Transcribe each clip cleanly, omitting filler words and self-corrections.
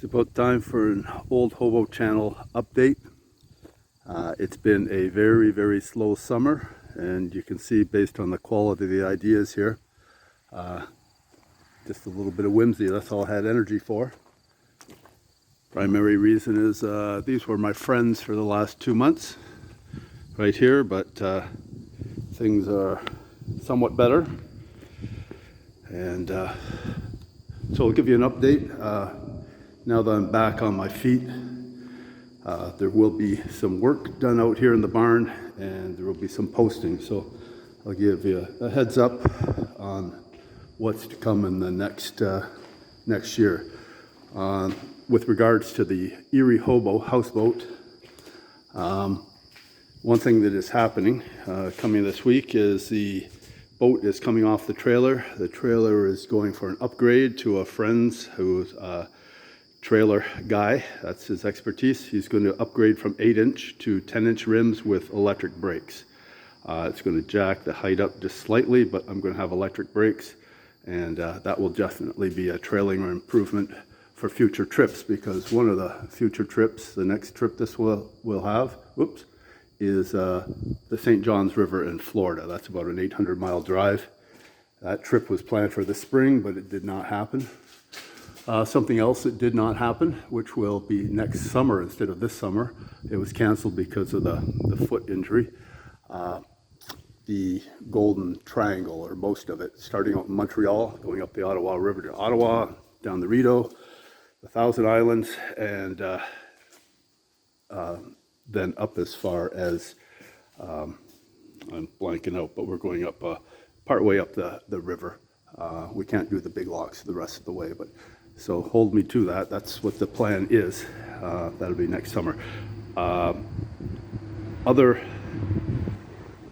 It's about time for an Old Hobo channel update. It's been a very slow summer, and you can see based on the quality of the ideas here, just a little bit of whimsy, that's all I had energy for. Primary reason is these were my friends for the last 2 months right here, but things are somewhat better, and so I'll give you an update. Now that I'm back on my feet, there will be some work done out here in the barn, and there will be some posting. So I'll give you a heads up on what's to come in the next year. With regards to the Old Hobo houseboat, one thing that is happening coming this week is the boat is coming off the trailer. The trailer is going for an upgrade to a friend's who's trailer guy. That's his expertise. He's going to upgrade from 8-inch to 10-inch rims with electric brakes. It's going to jack the height up just slightly, but I'm going to have electric brakes, and that will definitely be a trailing improvement for future trips, because one of the future trips, the next trip this will have, is the St. Johns River in Florida. That's about an 800-mile drive. That trip was planned for the spring, but it did not happen. Something else that did not happen, which will be next summer instead of this summer, it was canceled because of the foot injury. The Golden Triangle, or most of it, starting out in Montreal, going up the Ottawa River to Ottawa, down the Rideau, the Thousand Islands, and then up as far as, I'm blanking out, but we're going up part way up the river. We can't do the big locks the rest of the way, but so hold me to that. That's what the plan is. That'll be next summer. Other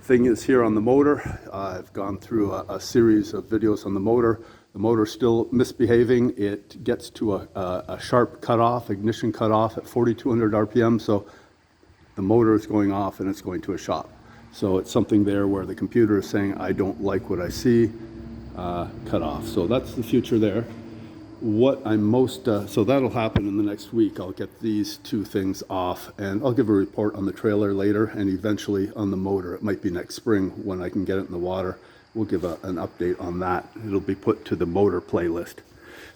thing is here on the motor. I've gone through a series of videos on the motor. The motor's still misbehaving. It gets to a sharp cutoff, ignition cutoff at 4,200 RPM. So the motor is going off and it's going to a shop. So it's something there where the computer is saying, I don't like what I see, cut off. So that's the future there. What I'm most, so that'll happen in the next week. I'll get these two things off, and I'll give a report on the trailer later, and eventually on the motor. It might be next spring when I can get it in the water. We'll give an update on that. It'll be put to the motor playlist.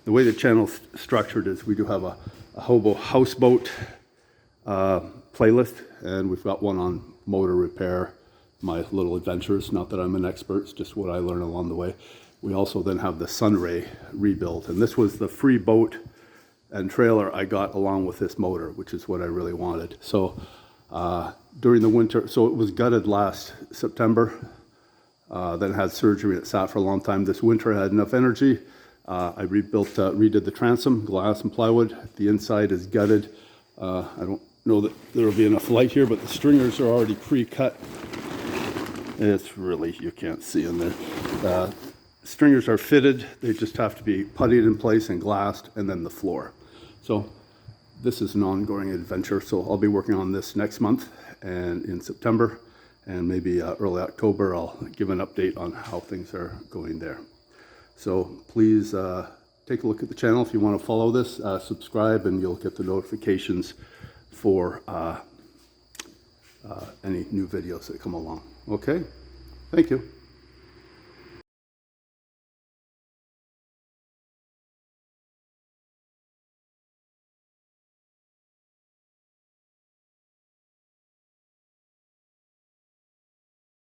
The way the channel's structured is we do have a Hobo houseboat playlist, and we've got one on motor repair, my little adventures. Not that I'm an expert, it's just what I learn along the way. We also then have the SunRay rebuild, and this was the free boat and trailer I got along with this motor, which is what I really wanted. So during the winter, so it was gutted last September, then it had surgery and it sat for a long time. This winter I had enough energy. I redid the transom, glass and plywood. The inside is gutted. I don't know that there will be enough light here, but the stringers are already pre-cut. It's really, you can't see in there. Stringers are fitted. They just have to be puttied in place and glassed, and then the floor. So this is an ongoing adventure. So I'll be working on this next month and in September, and maybe early October, I'll give an update on how things are going there. So please take a look at the channel if you want to follow this, subscribe, and you'll get the notifications for any new videos that come along. Okay, thank you.